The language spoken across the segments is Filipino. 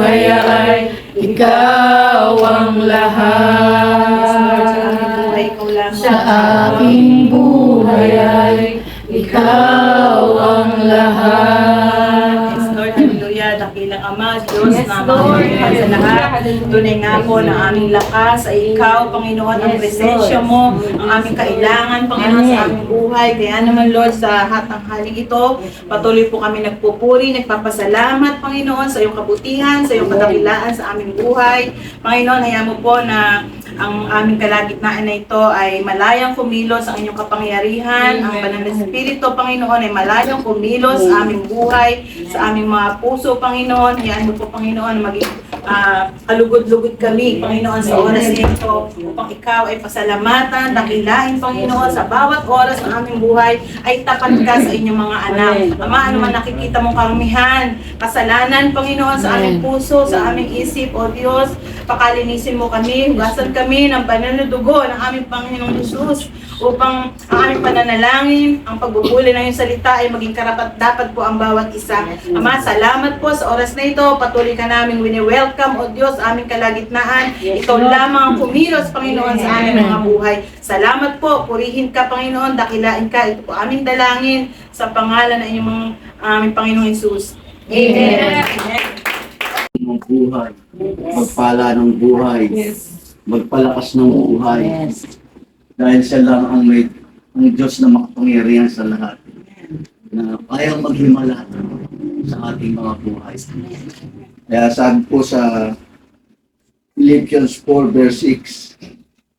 buhay ay ikaw ang lahat. Sa aking buhay ay ikaw ang lahat. Yes, Lord, hallelujah. Dakilang Ama, Diyos na makapalighan sa lahat. Tunay nga po na aming lakas ay ikaw, Panginoon, ang presensya mo, ang aming kailangan, Panginoon, sa aming buhay. Kaya naman, Lord, sa hatang haling ito, patuloy po kami nagpupuri, nagpapasalamat, Panginoon, sa iyong kabutihan, sa iyong kadakilaan sa aming buhay. Panginoon, hayaan mo po na ang aming kalagitnaan na ito ay malayang kumilos ang inyong kapangyarihan. Ang banal na Espiritu, Panginoon, ay malayang kumilos sa aming buhay, sa aming mga puso, Panginoon. Hayaan mo po, Panginoon, maging kalugod-lugod kami, Panginoon, sa oras na ito, upang ikaw ay pasalamatan, dakilain, Panginoon, sa bawat oras ng aming buhay ay tapat ka sa inyong mga anak. Ama, ano man nakikita mong karumihan, kasalanan, Panginoon, sa aming puso, sa aming isip, O Diyos, pakalinisin mo kami, hugasan kami ng banal na dugo ng aming Panginoong Jesus, upang ang aming pananalangin, ang pagbubuli ng iyong salita ay maging karapat-dapat po ang bawat isa. Ama, salamat po sa oras na ito. Patuloy ka namin wini-welcome, O Diyos, aming kalagitnaan. Ikaw lamang ang kumilos, Panginoon, sa aming mga buhay. Salamat po, purihin ka, Panginoon, dakilain ka. Ito po aming dalangin sa pangalan ng inyong aming Panginoong Jesus. Amen. Amen. Ng buhay, magpala ng buhay, magpalakas ng buhay. Dahil siya lang ang Diyos na makapangyarihan sa lahat, na ayaw maghimala sa ating mga buhay. Kaya sabi po sa Philippians 4 verse 6,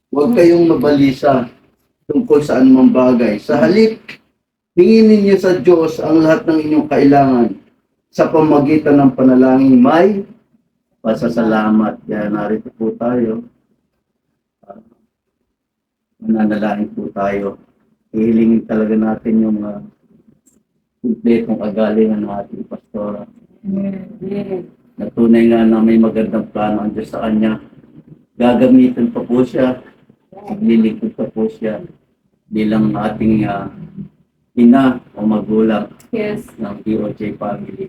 huwag kayong mabalisa tungkol sa anumang bagay. Sa halip, hingin ninyo sa Diyos ang lahat ng inyong kailangan sa pamamagitan ng panalangin may pasasalamat. Kaya narito po tayo. Mananalangin po tayo. Ihilingin talaga natin yung kumpletong kagalingan ng ating pastora. Natunay nga na may magandang plano ang Diyos sa kanya. Gagamitin pa po siya. Maglilingkod pa po siya bilang ating ina o magulang ng DOJ family.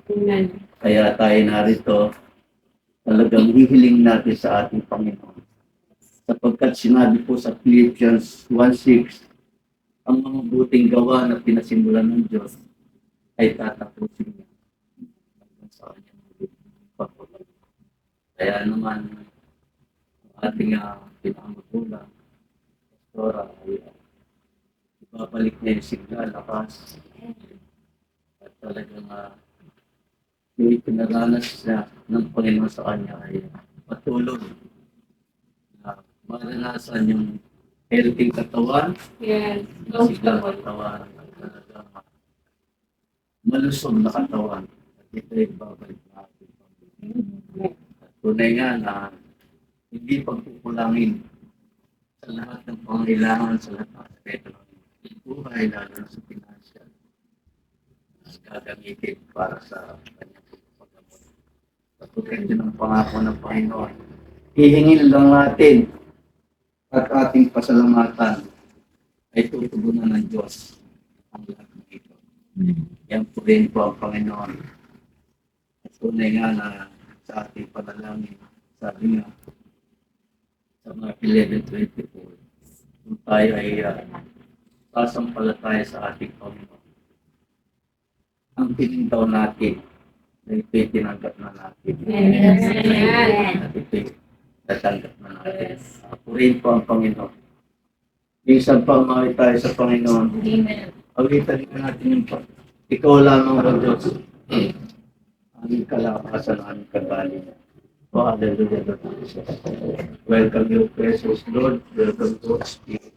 Kaya tayo narito, talagang hihiling natin sa ating Panginoon. Sapagkat sinabi po sa Philippians 1:6, ang mga buting gawa na pinasimulan ng Diyos ay tatapusin niya hanggang sa kanyang pagpapagawa. Kaya naman, ang ating pinamagulang, pastora, ay ibabalik niya yung sigla, lakas, at talagang yung pinaranas na ng Panginoon sa kanya ay patuloy na maranasan yung healthy katawan, sigla katawan, at talagang malusog na katawan. At ito ay babalik natin. At tunay nga na hindi pagkukulangin sa lahat ng pangailangan, sa lahat ng aspeto ng buhay, lalo na sa financial, gagamitin para sa kanyang paggamot. Sapagkat yun ang pangako ng Panginoon. Hihingin lang natin at ating pasalamatan ay tutugunan ng Diyos ang lahat ng ito. Yan po rin po ang Panginoon. At tunay nga na sa ating panalangin, sabi nga, sa mga 11:24, kung tayo ay sasampalataya sa ating Panginoon, ang pinintaw natin na ito'y tinanggap na natin. At ito'y tatanggap na natin. Purihin po ang Panginoon. Isang pamahal tayo sa Panginoon. Awitan natin yung ikaw lamang ang Diyos. Aming kalakasan, aming kagalingan. Oh, hallelujah, Lord Jesus. Welcome you, precious Lord. Welcome to our Spirit.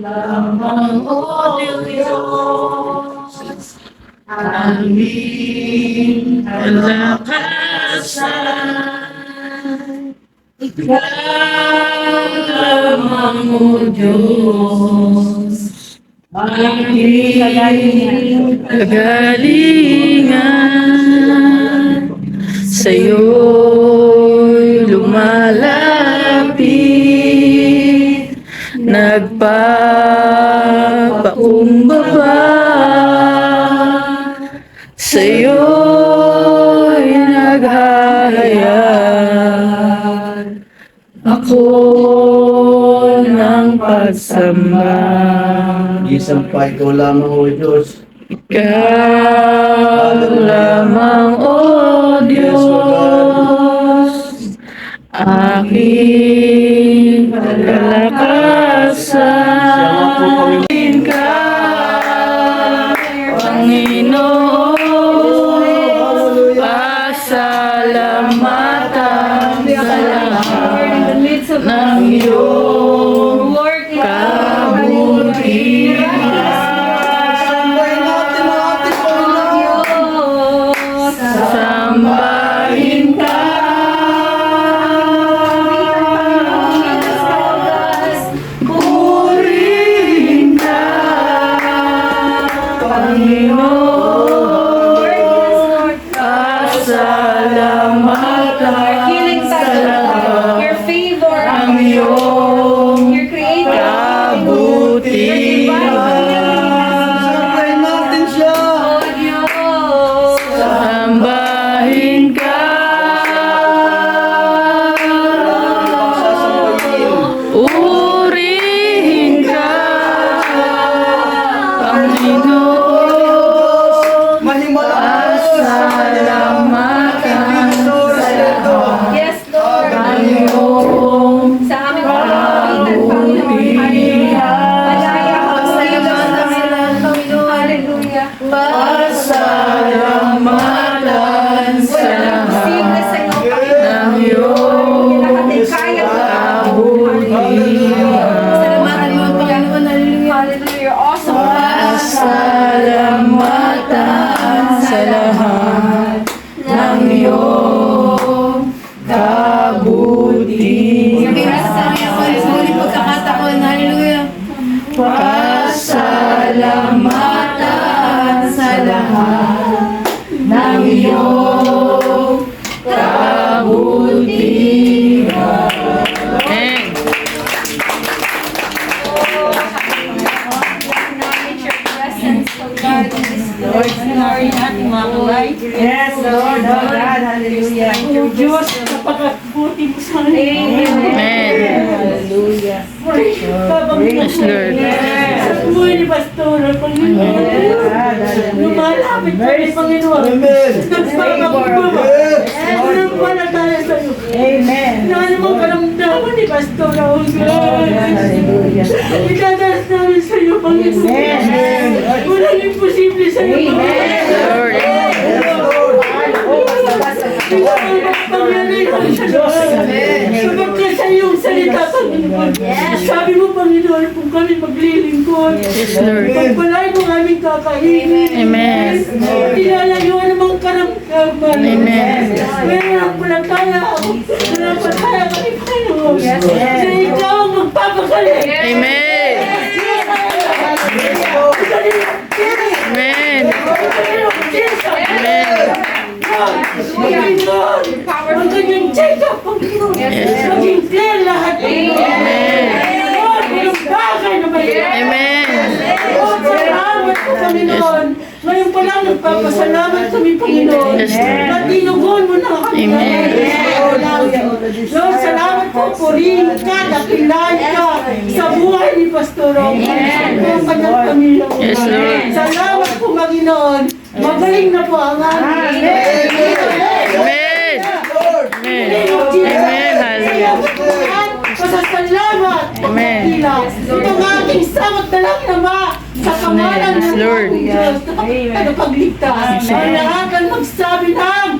Lamang o Diyos, aming kalakasan. Ikaw lamang o Diyos, aming kagalingan. Sa'yo'y lumalapit, nagpapakumbaba. Sa'yo pagsamba. Isang pa ikaw lamang, O Diyos. Ikaw lamang, O Diyos, aking kalakasan. Ka, Panginoon, pasalamatan sa lahat ng iyong kabutihan. Sambahin ka, purihin ka, Panginoon, pasalamatan sa lahat Your favor, ng iyong your creator, kabutihan. Sambahin natin siya. oh Diyos. Sambahin ka, purihin ka, Panginoon, pasalamatan sa lahat Yes, Lord. ng iyong Sa aming pagkakitan, Panginoon. Malaya ka sa iyo sa lahat, Panginoon. Hallelujah. pasalamatan sa Posible sa lahat iyo, Panginoon. ng iyong Lahat ay kaya mo. kabutihan. Salamatan mo, Panginoon. Hallelujah. Hallelujah. You're awesome. Pasalamatan sa lahat ng iyong kabutihan. Pasalamatan sa lahat ng iyong kabutihan. Amen. Acknowledge your presence, oh God, in this Lord, sinari natin mga kalay. Yes, Lord, oh God, hallelujah. Thank you, Diyos, napakabuti mo sa amin. Amen. Hallelujah. Yes, Lord. Sa buhay ni Pastora, Panginoon. Lumalapit kami, Panginoon. Amen. Nagpapakubaba. Nagpapalataya sa iyo. Amen. Na ano mong karamdaman ni Pastora, oh God. Itataas namin sa iyo, Panginoon. Amen. Walang imposible sa iyo, Panginoon. Lord. Sapagkat sa iyong salita, Panginoon. Sabi mo, Panginoon, kung kami maglilingkod, Yes, Lord. pagpalay mo aming kakainin. Amen. Ilalayuan ang mga karamdaman. Amen. Meron ang palataya ako. Meron ang palataya kami, Panginoon. Na ikaw ang magpapagaling. Amen. Amen. Amen. Panginoon, ang kanyang check-up, Panginoon. Yes. Maging clear lahat. Amen. Lord, walang bagay na may Amen. Lord, salamat po, Panginoon. Ngayon pa lang nagpapasalamat kami, Panginoon. Yes, Lord. Na tinugon mo na kami. Amen. Lord, salamat po, purihin ka, dakilain ka sa buhay ni Pastor Rom. Ang kanyang pamilya. Yes, Lord. Salamat po, Panginoon. Magaling na po ang aming. Amen. Amen. Amen. Hallelujah. Pasasalamat. Amen. Itong ating samot na lang Ama sa pangalan Yes, ng Lord. Diyos na tagapagligtas. Ang lahat ang magsabi ng